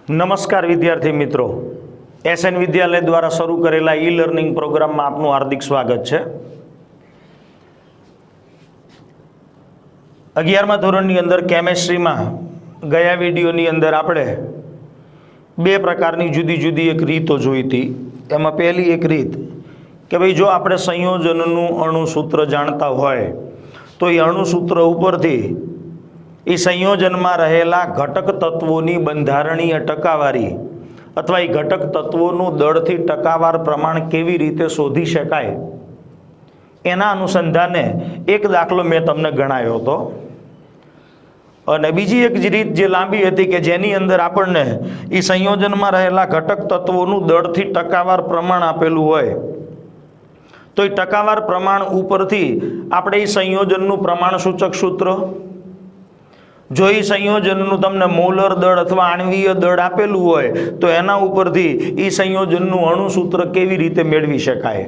નમસ્કાર વિદ્યાર્થી મિત્રો, એસએન વિદ્યાલય દ્વારા શરૂ કરેલા ઈ લર્નિંગ પ્રોગ્રામમાં આપનું હાર્દિક સ્વાગત છે। 11મા ધોરણની અંદર કેમેસ્ટ્રીમાં ગયા વિડીયોની અંદર આપણે બે પ્રકારની જુદી જુદી એક રીતો જોઈ હતી। એમાં પહેલી એક રીત કે ભાઈ જો આપણે સંયોજનનું અણુસૂત્ર જાણતા હોય તો એ અણુસૂત્ર ઉપરથી એ સંયોજનમાં રહેલા ઘટક તત્વોની બંધારણીય ટકાવારી અથવા એ ઘટક તત્વોનું દળથી ટકાવાર પ્રમાણ કેવી રીતે શોધી શકાય એના અનુસંધાને એક દાખલો મેં તમને ગણાવ્યો હતો। અને બીજી એક રીત જે લાંબી હતી કે જેની અંદર આપણને એ સંયોજનમાં રહેલા ઘટક તત્વોનું દળથી ટકાવાર પ્રમાણ આપેલું હોય તો એ ટકાવાર પ્રમાણ ઉપરથી આપણે એ સંયોજનનું પ્રમાણ સૂચક સૂત્ર, જો એ સંયોજનનું તમને મોલર દળ અથવા આણ્વીય દળ આપેલું હોય તો એના ઉપરથી એ સંયોજનનું અણુસૂત્ર કેવી રીતે મેળવી શકાય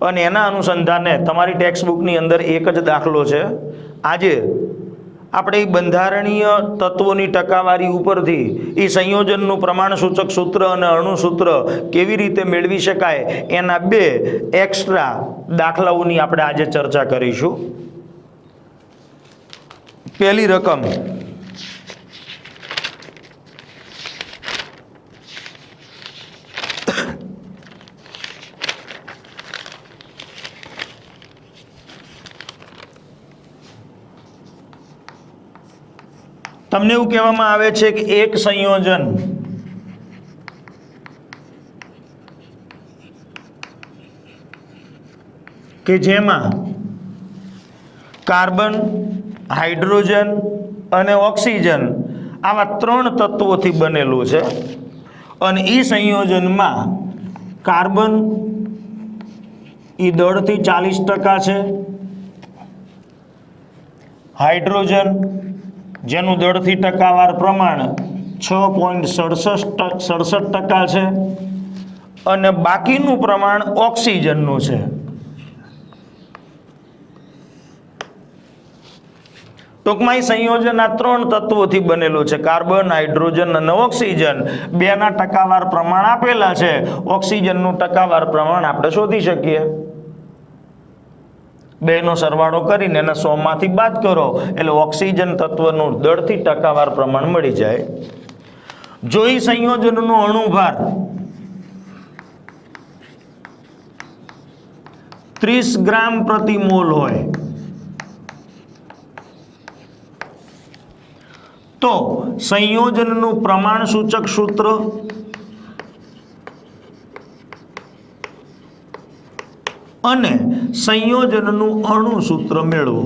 અને એના અનુસંધાને તમારી ટેક્સ્ટબુકની અંદર એક જ દાખલો છે। આજે આપણે એ બંધારણીય તત્વોની ટકાવારી ઉપરથી એ સંયોજનનું પ્રમાણ સૂચક સૂત્ર અને અણુસૂત્ર કેવી રીતે મેળવી શકાય એના બે એક્સ્ટ્રા દાખલાઓની આપણે આજે ચર્ચા કરીશું। પહેલી રકમ તમને એવું કહેવામાં આવે છે કે એક સંયોજન કે જેમાં કાર્બન, હાઇડ્રોજન અને ઓક્સિજન આવા ત્રણ તત્વોથી બનેલું છે અને એ સંયોજનમાં કાર્બન એ દળથી 40% છે, હાઇડ્રોજન જેનું દળથી ટકાવાર પ્રમાણ 6.67% છે અને બાકીનું પ્રમાણ ઓક્સિજનનું છે। ટૂંકમાં એ સંયોજન આ ત્રણ તત્વોથી બનેલું છે, કાર્બન, હાઇડ્રોજન અને ઓક્સિજન। બેના ટકાવાર પ્રમાણ આપેલા છે, ઓક્સિજનનું ટકાવાર પ્રમાણ આપણે શોધી શકીએ। બેનો સરવાળો કરીને એને 100 માંથી બાદ કરો એટલે ઓક્સિજન તત્વનું દળથી ટકાવાર પ્રમાણ મળી જાય। જો એ સંયોજનનો અણુભાર 30 ગ્રામ પ્રતિ મોલ હોય તો સંયોજનનું પ્રમાણ સૂચક સૂત્ર અને સંયોજનનું અણુસૂત્ર મેળવો।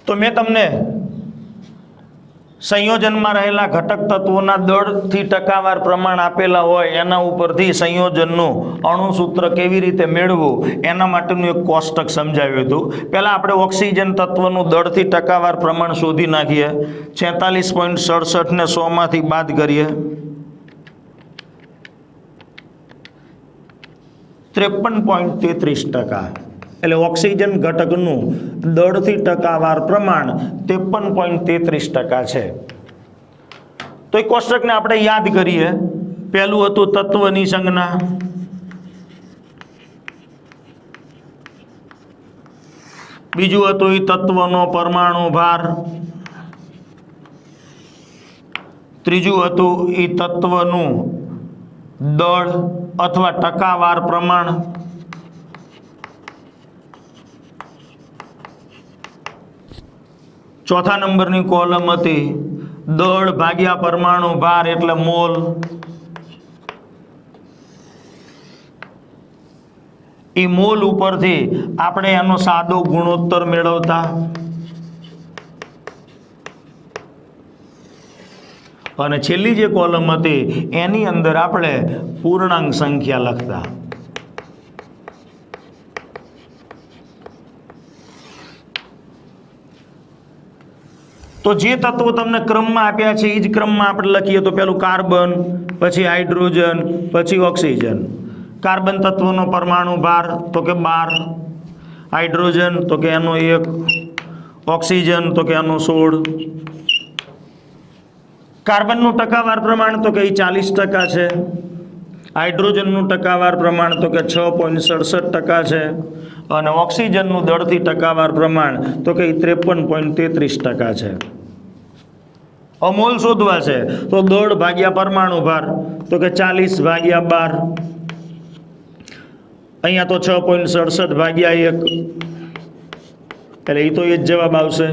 તો મેં તમને સંયોજનમાં રહેલા ઘટક તત્વોના દળથી ટકાવાર પ્રમાણ આપેલા હોય એના ઉપરથી સંયોજનનું અણુસૂત્ર કેવી રીતે મેળવવું એના માટેનું એક કોષ્ટક સમજાવ્યું હતું। પહેલાં આપણે ઓક્સિજન તત્વનું દળથી ટકાવાર પ્રમાણ શોધી નાખીએ। 46.67 ને 100 માંથી બાદ કરીએ, 53.33%। એટલે ઓક્સિજન ઘટકનું દળથી ટકાવાર પ્રમાણ 53.33% છે। તો એ કોષ્ટકને આપણે યાદ કરીએ। પહેલું હતું તત્વની સંજ્ઞા, બીજું હતું એ તત્વનો પરમાણુ ભાર, ત્રીજું હતું એ તત્વનું દળ અથવા ટકાવાર પ્રમાણ, ચોથા નંબરની કોલમ હતી દળ ભાગ્યા પરમાણુ ભાર એટલે મોલ, એ મોલ ઉપરથી આપણે એનો સાદો ગુણોત્તર મેળવતા અને છેલ્લી જે કોલમ હતી એની અંદર આપણે પૂર્ણાંક સંખ્યા લખતા। તો જે તત્વો તમને ક્રમમાં આપ્યા છે એ જ ક્રમમાં આપણે લખીએ। તો પેલું કાર્બન, પછી હાઇડ્રોજન, પછી ઓક્સિજન। કાર્બન તત્વનો પરમાણુ ભાર તો કે 12, હાઇડ્રોજન તો કે એનો 1, ઓક્સિજન તો કે એનો 16, કાર્બનનું ટકાવાર પ્રમાણ તો કે 40% છે, હાઇડ્રોજનનું ટકાવાર પ્રમાણ તો કે 6.67% છે, અને ઓક્સિજનનું દળથી ટકાવાર પ્રમાણ તો કે 53.33% છે. મોલ શોધવા છે તો દળ ભાગ્યા પરમાણુ ભાર તો કે 40/12, અહીંયા તો 6.67/1, એટલે એ તો એ જ જવાબ આવશે.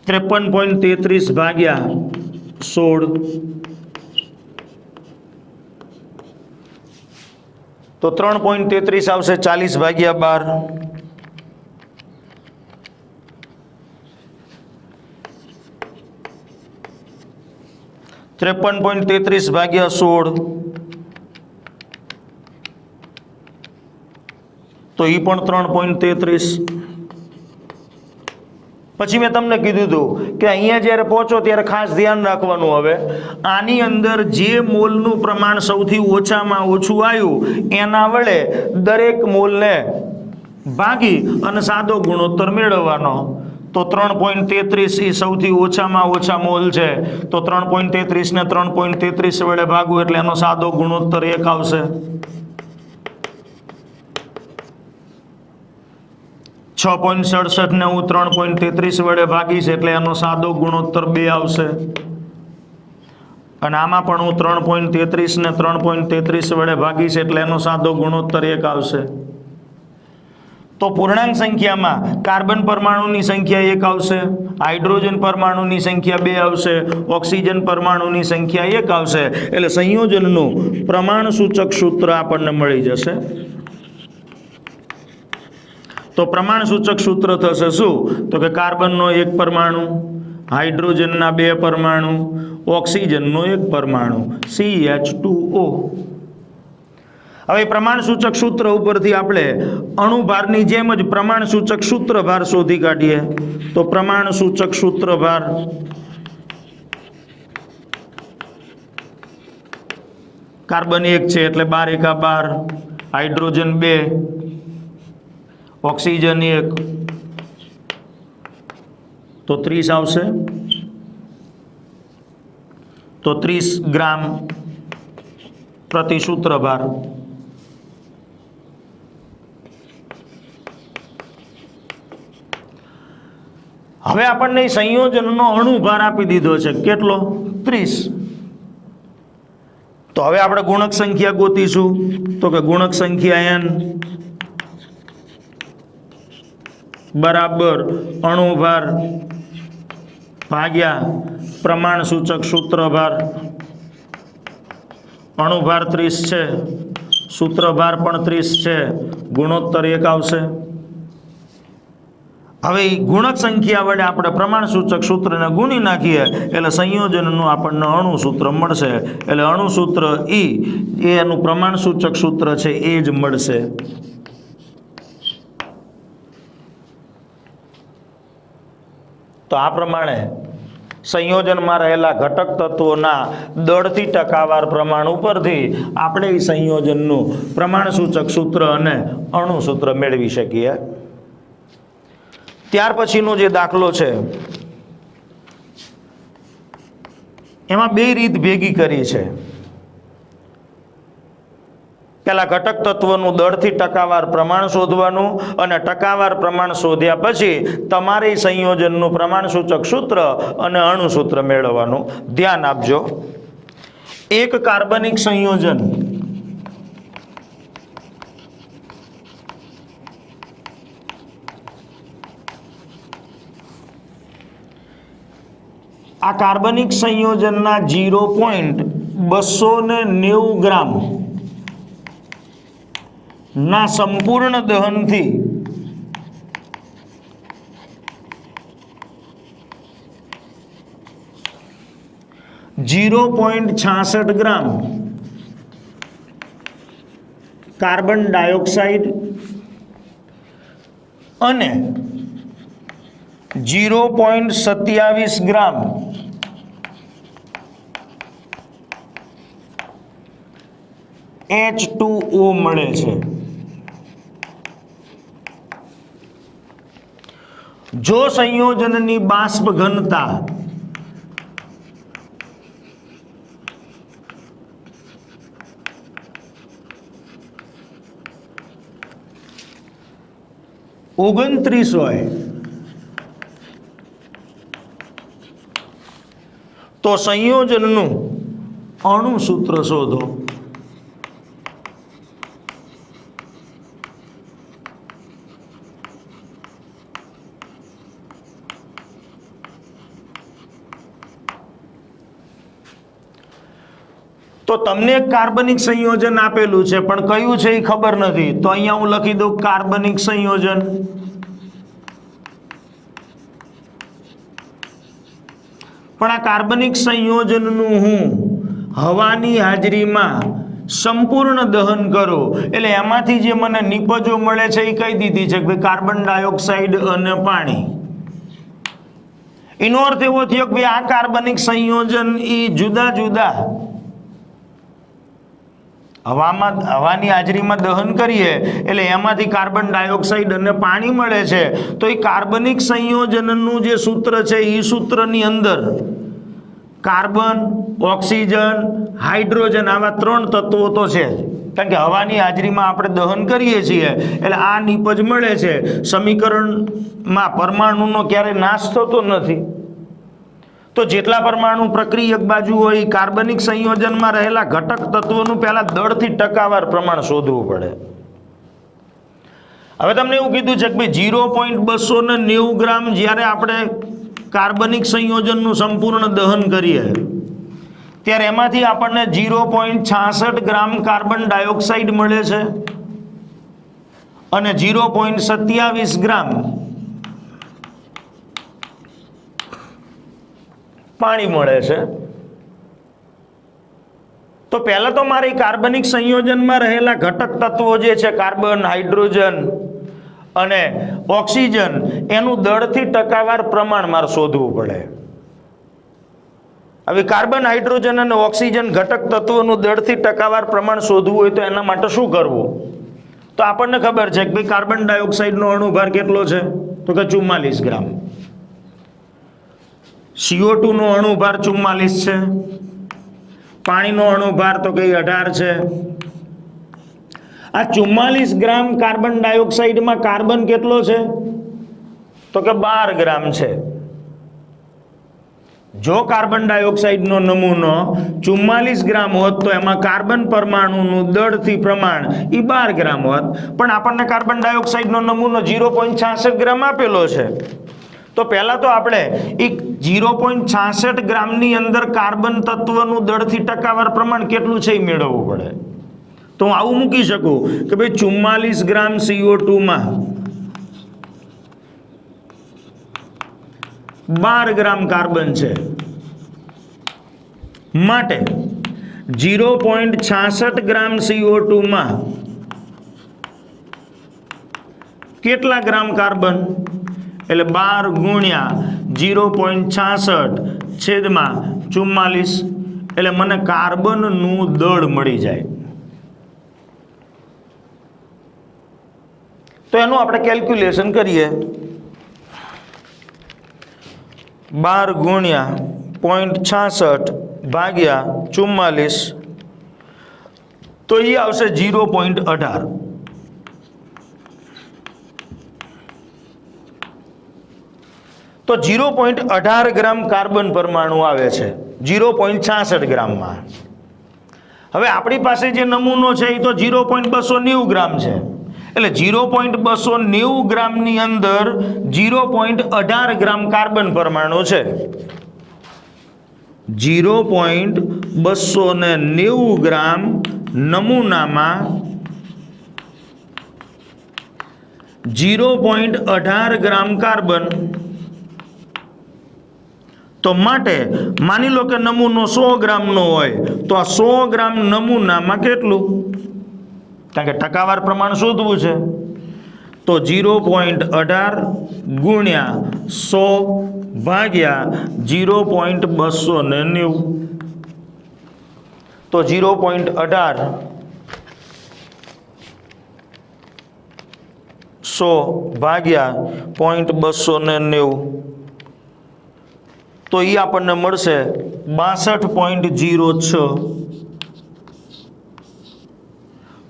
53.33/16 તો 3.33 આવશે 40/12. (53.33/16) તો એ પણ 3.33. પછી મેં તમને કીધું હતું કે અહીંયા જ્યારે પહોંચો ત્યારે ખાસ ધ્યાન રાખવાનું. હવે આની અંદર જે મોલનું પ્રમાણ સૌથી ઓછામાં ઓછું આવ્યું એના વડે દરેક મોલને ભાગી અને સાદો ગુણોત્તર મેળવવાનો. તો 3.33 એ સૌથી ઓછામાં ઓછા મોલ છે, તો 3.33 ને 3.33 વડે ભાગવું એટલે એનો સાદો ગુણોત્તર 1 આવશે. 6.67 ને હું 3.33 વડે ભાગીશ એટલે એનો સાદો ગુણોત્તર 2 આવશે. અને આમાં પણ હું 3.33 ને 3.33 વડે ભાગીશ એટલે એનો સાદો ગુણોત્તર 1 આવશે. તો પૂર્ણાંક સંખ્યામાં કાર્બન પરમાણુની સંખ્યા 1 આવશે, હાઇડ્રોજન પરમાણુની સંખ્યા 2 આવશે, ઓક્સિજન પરમાણુની સંખ્યા 1 આવશે. એટલે સંયોજનનું પ્રમાણ સૂચક સૂત્ર આપણને મળી જશે. તો પ્રમાણ સૂચક સૂત્ર થશે શું? તો કે કાર્બનનો 1 પરમાણુ, હાઇડ્રોજનના 2 પરમાણુ, ઓક્સિજનનો 1 પરમાણુ, CH2O. હવે પ્રમાણ સૂચક સૂત્ર ઉપરથી આપણે અણુભારની જેમ જ પ્રમાણ સૂચક સૂત્ર ભાર શોધી કાઢીએ. તો પ્રમાણ સૂચક સૂત્ર ભાર કાર્બન 1 છે એટલે 12 એકા 12, હાઇડ્રોજન 2, ઓક્સિજન 1 તો 30 આવશે. તો 30 ગ્રામ પ્રતિ સૂત્ર ભાર. હવે આપણને સંયોજનનો અણુભાર આપી દીધો છે, કેટલો? 30. તો હવે આપણે ગુણક સંખ્યા ગોતીશું. તો કે ગુણક સંખ્યા n બરાબર અણુભાર ભાગ્યા પ્રમાણ સૂચક સૂત્ર ભાર. અણુભાર 30 છે, સૂત્ર ભાર પણ 30 છે, ગુણોત્તર 1 આવશે. હવે ગુણક સંખ્યા વડે આપણે પ્રમાણ સૂચક સૂત્રને ગુણી નાખીએ એટલે સંયોજનનું આપણને અણુ સૂત્ર મળશે. એટલે અણુ સૂત્ર એ એનું પ્રમાણ સૂચક સૂત્ર છે એ જ મળશે. તો આ પ્રમાણે સંયોજનમાં રહેલા ઘટક તત્વોના દળથી ટકાવાર પ્રમાણ ઉપરથી આપણે એ સંયોજનનું પ્રમાણ સૂચક સૂત્ર અને અણુ સૂત્ર મેળવી શકીએ. ત્યાર પછીનો જે દાખલો છે એમાં 2 રીત ભેગી કરી છે. પહેલા ઘટક તત્વનું દળથી ટકાવાર પ્રમાણ શોધવાનું, અને ટકાવાર પ્રમાણ શોધ્યા પછી તમારે સંયોજનનું પ્રમાણ સૂચક સૂત્ર અને અણુ સૂત્ર મેળવવાનું. ધ્યાન આપજો. એક કાર્બનિક સંયોજન આ કાર્બનિક સંયોજનના 0.290 ગ્રામ ના સંપૂર્ણ દહનથી .66 ગ્રામ કાર્બન ડાયોક્સાઇડ અને 0.27 ગ્રામ H2O મળે છે. જો સંયોજનની બાષ્પ ઘનતા ઓગણત્રીસ હોય તો સંયોજનનું અણુ સૂત્ર શોધો. તો તમને એક કાર્બનિક સંયોજન આપેલું છે પણ કયું છે એ ખબર નથી, તો અહીંયા હું લખી દઉં કાર્બનિક સંયોજન. પણ આ કાર્બનિક સંયોજનનું હું હવાની હાજરીમાં સંપૂર્ણ દહન કરું એટલે એમાંથી જે મને નિપજો મળે છે એ કહી દીધી છે કે કાર્બન ડાયોક્સાઇડ અને પાણી. એનો અર્થ એવો થયો કે આ કાર્બનિક સંયોજન એ જુદા જુદા હવાની હાજરીમાં દહન કરીએ એટલે એમાંથી કાર્બન ડાયોક્સાઇડ અને પાણી મળે છે. તો એ કાર્બનિક સંયોજનનું જે સૂત્ર છે એ સૂત્રની અંદર કાર્બન, ઓક્સિજન, હાઇડ્રોજન આવા 3 તત્વો તો છે જ, કારણ કે હવાની હાજરીમાં આપણે દહન કરીએ છીએ એટલે આ નિપજ મળે છે. સમીકરણમાં પરમાણુનો ક્યારે નાશ થતો નથી. તો જેટલા પરમાણુ પ્રક્રિયક બાજુ હોય કાર્બનિક સંયોજનમાં રહેલા ઘટક તત્વોનું પહેલા દળથી ટકાવાર પ્રમાણ શોધવું પડે. હવે તમને એવું કીધું છે કે ભાઈ 0.290 ગ્રામ જ્યારે આપણે કાર્બનિક સંયોજનનું સંપૂર્ણ દહન કરીએ ત્યારે એમાંથી આપણને 0.66 ગ્રામ કાર્બન ડાયોક્સાઇડ મળે છે અને 0.27 ગ્રામ પાણી મળે છે. તો પહેલા તો મારે કાર્બનિક સંયોજનમાં રહેલા ઘટક તત્વો જે છે કાર્બન, હાઇડ્રોજન અને ઓક્સિજન એનું દળથી ટકાવાર પ્રમાણ મારે શોધવું પડે. હવે કાર્બન, હાઇડ્રોજન અને ઓક્સિજન ઘટક તત્વોનું દળથી ટકાવાર પ્રમાણ શોધવું હોય તો એના માટે શું કરવું? તો આપણને ખબર છે કે ભાઈ કાર્બન ડાયોક્સાઇડનો અણુભાર કેટલો છે તો કે 44 ગ્રામ. CO2 નો અણુભાર 44 છે. પાણીનો અણુભાર તો કે 18 છે. આ 44 ગ્રામ કાર્બન ડાયોક્સાઇડમાં કાર્બન કેટલો છે તો કે 12 ગ્રામ છે. જો કાર્બન ડાયોક્સાઇડનો નમૂનો 44 ગ્રામ હોત તો એમાં કાર્બન પરમાણુનું દળથી પ્રમાણ એ 12 ગ્રામ હોત, પણ આપણને કાર્બન ડાયોક્સાઇડનો નમૂનો 0.66 ગ્રામ આપેલો છે. તો પહેલા તો આપણે એક 0.66 ગ્રામની અંદર કાર્બન તત્વનું દળથી ટકાવાર પ્રમાણ કેટલું છે એ મેળવવું પડે. તો હું આવું મૂકી શકું કે ભાઈ 44 ગ્રામ CO2 માં 12 ગ્રામ કાર્બન છે, માટે 0.66 ગ્રામ CO2 માં કેટલા ગ્રામ કાર્બન એટલે 12 ગુણ્યા 0.66/44 એટલે મને કાર્બનનું દળ મળી જાય. તો એનું આપણે કેલ્ક્યુલેશન કરીએ. 12 ગુણ્યા 0.66/44 તો એ આવશે 0.18. તો 0.18 ગ્રામ કાર્બન પરમાણુ આવે છે 0.66 ગ્રામમાં. હવે આપણી પાસે જે નમૂનો છે એ તો 0.290 ગ્રામ છે એટલે 0.290 ગ્રામની અંદર 0.18 ગ્રામ કાર્બન પરમાણુ છે. 0.290 ગ્રામ નમૂનામાં 0.18 ગ્રામ કાર્બન. તો માટે માની લો કે નમૂનો 100 ગ્રામનો હોય તો આ 100 ગ્રામ નમૂનામાં કેટલું, કારણ કે ટકાવાર પ્રમાણ શોધવું છે તો 0.18 ગુણ્યા 100 ભાગ્યા 0.290 તો 0.18 ભાગ્યા 0.290 તો એ આપણને મળશે 62.06।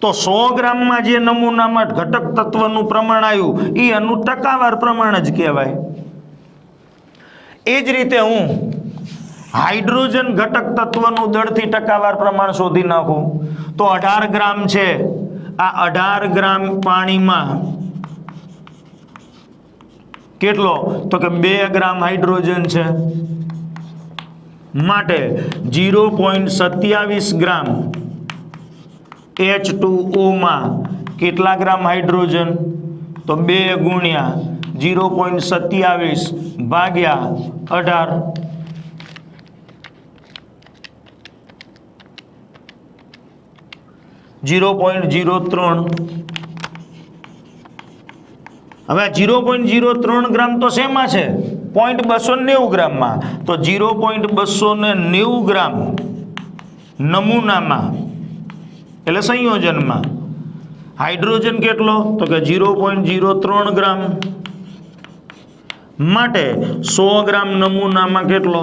તો 100 ગ્રામમાં જે નમૂનામાં ઘટક તત્વનું પ્રમાણ આવ્યું એ એનું ટકાવાર પ્રમાણ જ કહેવાય। એ જ રીતે હું હાઇડ્રોજન ઘટક તત્વનું દળથી ટકાવાર પ્રમાણ શોધી નાખું તો 18 ગ્રામ છે, આ 18 ગ્રામ પાણીમાં કેટલો તો કે 2 ગ્રામ હાઇડ્રોજન છે, માટે 0.27 ગ્રામ H2O માં કેટલા ગ્રામ હાઇડ્રોજન તો 2 ગુણ્યા 0.27 ભાગ્યા 18 0.03। હવે 0.03 ગ્રામ તો શેમાં છે 0.290 ગ્રામમાં, તો 0.290 ગ્રામ નમૂનામાં એટલે સંયોજનમાં હાઇડ્રોજન કેટલો તો કે 0.03 ગ્રામ, માટે 100 ગ્રામ નમૂનામાં કેટલો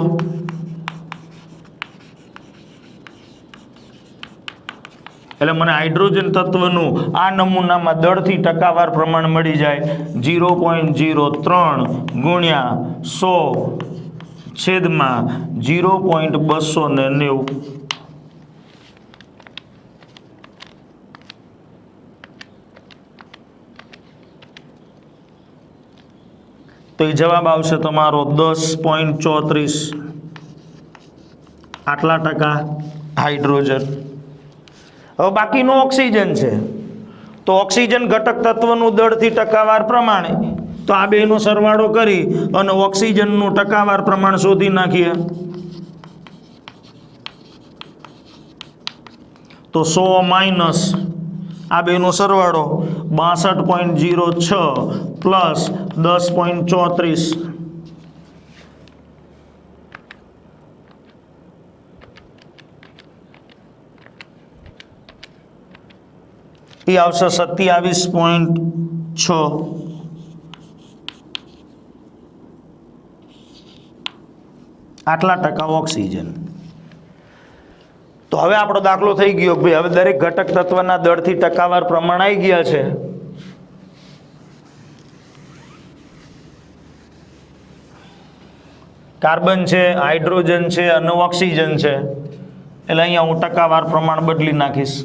એટલે મને હાઇડ્રોજન તત્વનું આ નમૂનામાં દળથી ટકાવાર પ્રમાણ મળી જાય 0.03 ગુણ્યા 100 છેદમાં 0.290। તો એ જવાબ આવશે તમારો 10.34 આટલા ટકા હાઇડ્રોજન। હવે બાકીનો ઓક્સિજન છે, તો ઓક્સિજન ઘટક તત્વનું દળથી ટકાવાર પ્રમાણ, તો આ બેનો સરવાળો કરી અને ઓક્સિજનનું ટકાવાર પ્રમાણ શોધી નાખીએ તો 100 માઇનસ આ બેનો સરવાળો 62.06 પ્લસ 10.34 એ આવશે 27.6। આટલા ટકા ઓક્સિજન। તો હવે આપણો દાખલો થઈ ગયો ભાઈ, હવે દરેક ઘટક તત્વના દળથી ટકાવાર પ્રમાણ આવી ગયા છે। કાર્બન છે, હાઇડ્રોજન છે અને ઓક્સિજન છે, એટલે અહીંયા હું ટકાવાર પ્રમાણ બદલી નાખીશ।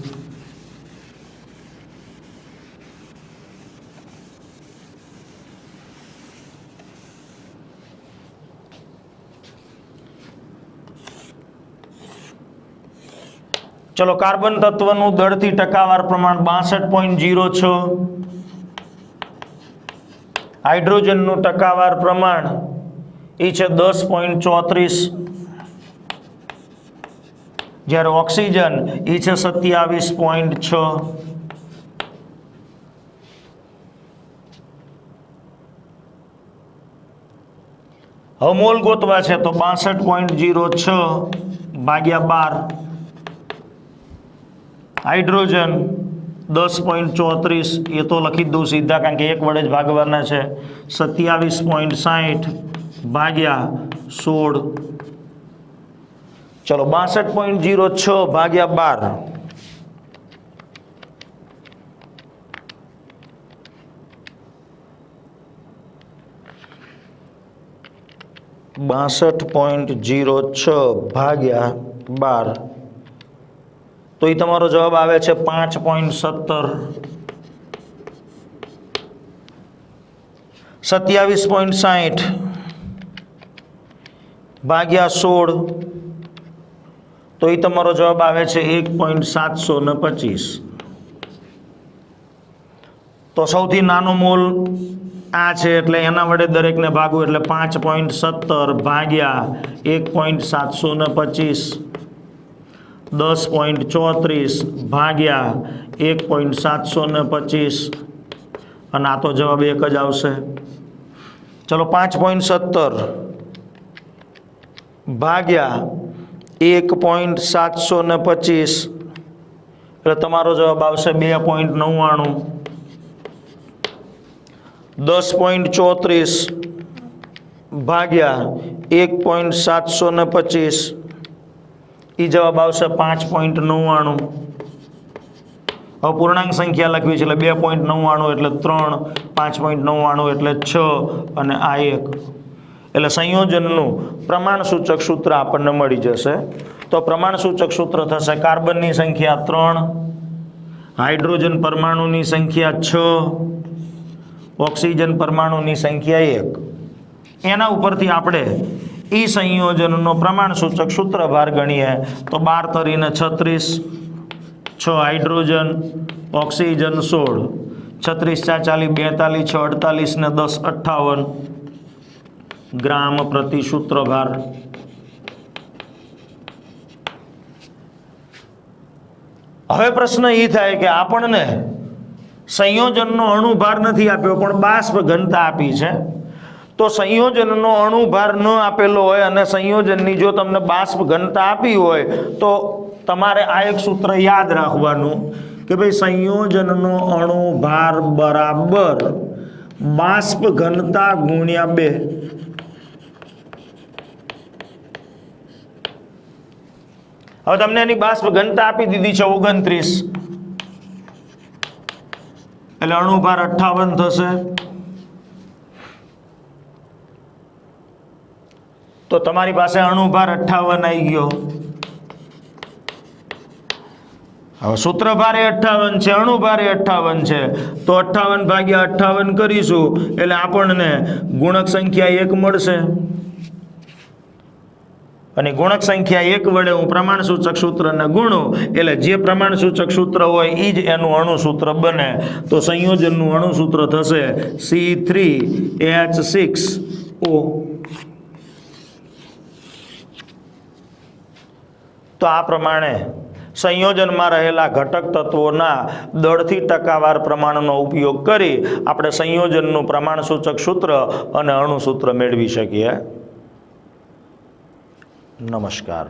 चलो कार्बन तत्वનું દળથી ટકાવાર પ્રમાણ 62.06, હાઇડ્રોજનનું ટકાવાર પ્રમાણ એ છે 10.34, જ્યારે ઓક્સિજન એ છે 27.6। હવે મોલ ગોતવા છે તો 62.06 ભાગ્યા 12, હાઇડ્રોજન 10.34 એ તો લખી દઉં સીધા કારણ કે એક વડે જ ભાગવાના છે, 27.60 ભાગ્યા 16, ચલો 62.06 ભાગ્યા 12 62.06 ભાગ્યા 12 તો એ તમારો જવાબ આવે છે 5.17। 27.60 ભાગ્યા 16 તો એ તમારો જવાબ આવે છે 1.725। તો સૌથી નાનો મોલ આ છે એટલે એના વડે દરેકને ભાગવું એટલે 5.17 ભાગ્યા 1.725, 10.34 ભાગ્યા 1.725 અને આ તો જવાબ એક જ આવશે। ચલો 5.17 ભાગ્યા 1.725 એટલે તમારો જવાબ આવશે 2.99। 10.34 ભાગ્યા 1.725 એ જવાબ આવશે 5.99. હવે પૂર્ણાંક સંખ્યા લખવી છે એટલે 2.99 એટલે 3, 5.99 એટલે 6 અને આ 1. એટલે સંયોજનનું પ્રમાણસૂચક સૂત્ર આપણને મળી જશે. તો પ્રમાણસૂચક સૂત્ર થશે કાર્બનની સંખ્યા 3, હાઇડ્રોજન પરમાણુની સંખ્યા 6, ઓક્સિજન પરમાણુની સંખ્યા 1. એના ઉપરથી આપણે ઈ સંયોજનનો પ્રમાણસૂચક સૂત્રભાર ગણીએ તો 12 તરીને 36, 6 હાઇડ્રોજન, ઓક્સિજન 16, 36 4 40 42, 6 48 ને 10 58 ગ્રામ પ્રતિ સૂત્રભાર. હવે પ્રશ્ન એ થાય કે આપણને સંયોજનનો અણુભાર નથી આપ્યો પણ બાષ્પ ઘનતા આપી છે. તો સંયોજનનો અણુભાર ન આપેલો હોય અને સંયોજનની જો તમને બાષ્પ ઘનતા આપી હોય તો તમારે આ એક સૂત્ર યાદ રાખવાનું કે ભાઈ સંયોજનનો અણુભાર બરાબર બાષ્પ ઘનતા ગુણ્યા 2. હવે તમને એની બાષ્પ ઘનતા આપી દીધી છે 29, એટલે અણુભાર 58 થશે. તો તમારી પાસે અણુભાર 58 આવી ગયો. હવે સૂત્રભાર 58 છે, અણુભાર 58 છે, તો 58 ભાગ્યા 58 કરીશું એટલે આપણને ગુણક સંખ્યા 1 મળશે. અને ગુણક સંખ્યા 1 વડે હું પ્રમાણસૂચક સૂત્રને ગુણું એટલે જે પ્રમાણસૂચક સૂત્ર હોય એ જ એનું અણુસૂત્ર બને. તો સંયોજનનું અણુસૂત્ર થશે C3H6O. તો આ પ્રમાણે સંયોજનમાં રહેલા ઘટક તત્વોના દળથી ટકાવાર પ્રમાણનો ઉપયોગ કરી આપણે સંયોજનનું પ્રમાણસૂચક સૂત્ર અને અણુસૂત્ર મેળવી શકીએ. નમસ્કાર.